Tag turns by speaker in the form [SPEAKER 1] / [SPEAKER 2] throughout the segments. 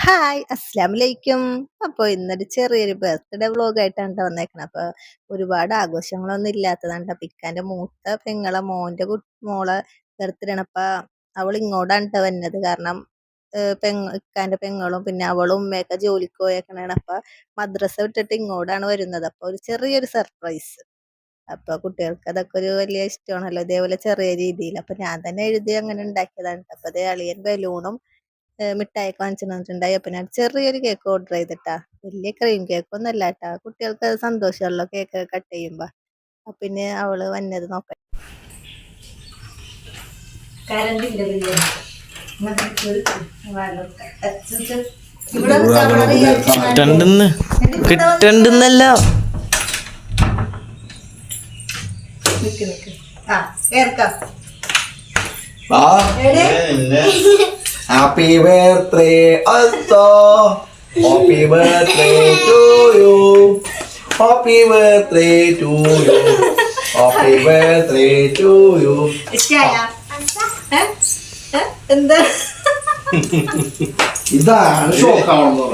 [SPEAKER 1] Hi അസ്സലാമലൈക്കും. അപ്പോൾ ഇന്നൊരു ചെറിയൊരു ബർത്ത്ഡേ വ്ളോഗായിട്ടാണ് ട്ടോ വന്നേക്കണത്. അപ്പോൾ ഒരുപാട് ആഘോഷങ്ങളൊന്നും ഇല്ലാത്തതാണ് ട്ടോ. ഇക്കാന്റെ മൂത്ത പെങ്ങളെ മോളെ ബർത്ത്ഡേ ആണ്. അപ്പോൾ അവൾ ഇങ്ങോട്ടാണ് ട്ടോ വന്നത്. കാരണം ഇക്കാന്റെ പെങ്ങളും പിന്നെ അവളും ഉമ്മയൊക്കെ ജോലിക്ക് പോയേക്കണാണ്. അപ്പോൾ മദ്രസ വിട്ടിട്ട് ഇങ്ങോട്ടാണ് വരുന്നത്. അപ്പോൾ ഒരു ചെറിയൊരു സർപ്രൈസ്. അപ്പോൾ കുട്ടികൾക്ക് അതൊക്കെ ഒരു വലിയ ഇഷ്ടമാണല്ലോ, ഇതേപോലെ ചെറിയ രീതിയിൽ. അപ്പോൾ ഞാൻ തന്നെ എഴുതി അങ്ങനെ ഉണ്ടാക്കിയതാണ്. അപ്പോൾ അതേ അളിയൻ ബലൂണും മിഠായിയൊക്കെ വാങ്ങിച്ചു തന്നിട്ടുണ്ടായി. അപ്പൊ ഞാൻ ചെറിയൊരു കേക്ക് ഓർഡർ ചെയ്തിട്ടാ. വലിയ ക്രീം കേക്ക് ഒന്നും അല്ല കേട്ടാ, കുട്ടികൾക്ക് അത് സന്തോഷമുള്ള കേക്ക് കട്ട് ചെയ്യുമ്പോ. അപ്പൊ പിന്നെ അവള് വന്നത് നോക്കാം.
[SPEAKER 2] കിട്ടണ്ടെന്നല്ല
[SPEAKER 3] Happy birthday, also. Happy birthday to you. Happy birthday to you. Happy birthday to you.
[SPEAKER 1] എന്താ
[SPEAKER 3] ഇതാണ് ഷോക്കാണെന്ന്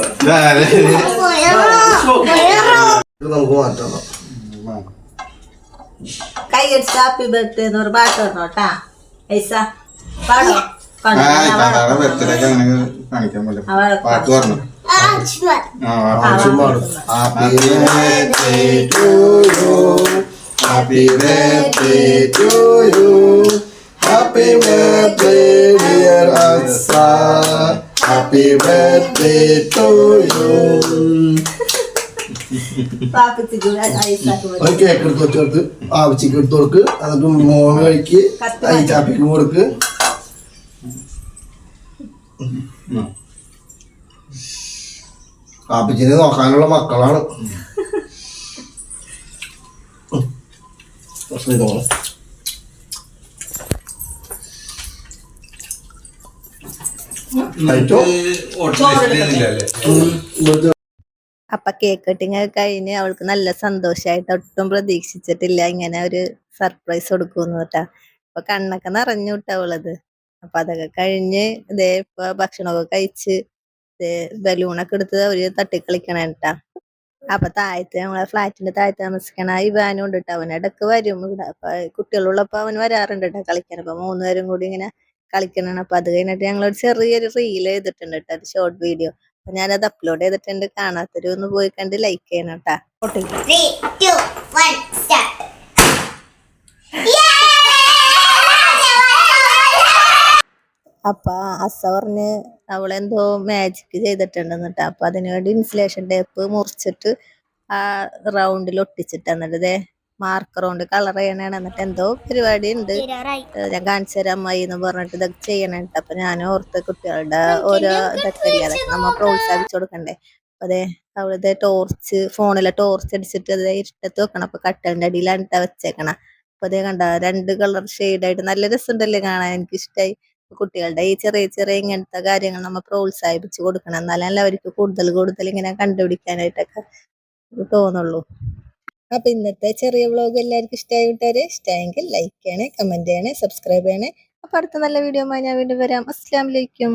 [SPEAKER 3] നമുക്ക് മാറ്റണം.
[SPEAKER 1] കൈയടിച്ച് ഹാപ്പി ബർത്ത്ഡേ എന്ന് ഒരു പാട്ട് പറഞ്ഞോട്ടാ. ഐസ പാടോ?
[SPEAKER 3] പാട്ട് പറഞ്ഞു. Happy birthday to you. Happy birthday to you. Happy birthday dear Asa. Happy birthday to you. ഒരു കേക്ക് എടുത്ത് വെച്ചോർക്ക് ആവശ്യക്ക് എടുത്തോർക്ക്, എന്നിട്ട് മോന് കഴിക്ക്, അയച്ചാപ്പിക്ക് കൊടുക്ക്. പാപ്പിച്ചിനെ നോക്കാനുള്ള മക്കളാണ്.
[SPEAKER 1] അപ്പൊ കേക്ക് കട്ടിങ് ഒക്കെ കഴിഞ്ഞ് അവൾക്ക് നല്ല സന്തോഷായിട്ട്, ഒട്ടും പ്രതീക്ഷിച്ചിട്ടില്ല ഇങ്ങനെ ഒരു സർപ്രൈസ് കൊടുക്കുന്നു കേട്ടാ. അപ്പൊ കണ്ണൊക്കെ നിറഞ്ഞു വിട്ട അവളത്. അപ്പൊ അതൊക്കെ കഴിഞ്ഞ് ഇതേ ഇപ്പൊ ഭക്ഷണമൊക്കെ കഴിച്ച് ബലൂണൊക്കെ എടുത്ത് അവര് തട്ടിക്കളിക്കണേട്ടാ. അപ്പൊ താഴത്ത് നമ്മളെ ഫ്ലാറ്റിന്റെ താഴത്ത് താമസിക്കണ ഇവാനും ഉണ്ട് കേട്ടോ. അവൻ ഇടക്ക് വരും ഇവിടെ. അപ്പൊ കുട്ടികളുള്ളപ്പോ അവൻ വരാറുണ്ട് കേട്ടോ കളിക്കാൻ. അപ്പൊ 3 പേരും കൂടി ഇങ്ങനെ കളിക്കണാണ്. അപ്പൊ അത് കഴിഞ്ഞിട്ട് ഞങ്ങളൊരു ചെറിയൊരു റീൽ ചെയ്തിട്ടുണ്ട് കേട്ടോ, ഒരു ഷോർട്ട് വീഡിയോ. അപ്പൊ ഞാനത് അപ്ലോഡ് ചെയ്തിട്ടുണ്ട്. കാണാത്തൊരു ഒന്ന് പോയി കണ്ട് ലൈക്ക് ചെയ്യണം കേട്ടാ. അപ്പൊ അസ പറഞ്ഞ് അവളെന്തോ മാജിക് ചെയ്തിട്ടുണ്ടെന്ന് കേട്ടോ. അപ്പൊ അതിനുവേണ്ടി ഇൻസുലേഷൻ ടേപ്പ് മുറിച്ചിട്ട് ആ റൗണ്ടിൽ ഒട്ടിച്ചിട്ട്, എന്നിട്ട് മാർക്കർ കൊണ്ട് കളർ ചെയ്യണേണ്. എന്നിട്ട് എന്തോ പരിപാടി ഉണ്ട്, ഞാൻ കാണിച്ചു തരാം അമ്മായി എന്ന് പറഞ്ഞിട്ട് ഇതൊക്കെ ചെയ്യണേട്ട്. അപ്പൊ ഞാൻ ഓർത്ത് കുട്ടികളുടെ ഓരോ ഇതൊക്കെ അല്ലേ, അതൊക്കെ നമ്മ പ്രോത്സാഹിപ്പിച്ചു കൊടുക്കണ്ടേ. അപ്പൊ അവളിത് ഫോണിലെ ടോർച്ച് അടിച്ചിട്ട് ഇരുട്ടത്ത് വെക്കണം. അപ്പൊ കട്ടലിന്റെ അടിയിലാണ് വെച്ചേക്കണം. അപ്പൊ കണ്ട 2 കളർ ഷെയ്ഡായിട്ട് നല്ല രസമുണ്ടല്ലേ കാണാൻ, എനിക്കിഷ്ടായി. കുട്ടികളുടെ ഈ ചെറിയ ചെറിയ ഇങ്ങനത്തെ കാര്യങ്ങൾ നമ്മൾ പ്രോത്സാഹിപ്പിച്ചു കൊടുക്കണം, എന്നാലല്ല അവർക്ക് കൂടുതൽ കൂടുതൽ ഇങ്ങനെ കണ്ടുപിടിക്കാനായിട്ടൊക്കെ തോന്നുള്ളൂ. അപ്പൊ ഇന്നത്തെ ചെറിയ വ്ളോഗ് എല്ലാവർക്കും ഇഷ്ടമായെങ്കിൽ ലൈക്ക് ചെയ്യണേ, കമന്റ് ചെയ്യണേ, സബ്സ്ക്രൈബ് ചെയ്യണേ. അപ്പൊ അടുത്ത നല്ല വീഡിയോ ഞാൻ വീണ്ടും വരാം. അസ്സലാമു അലൈക്കും.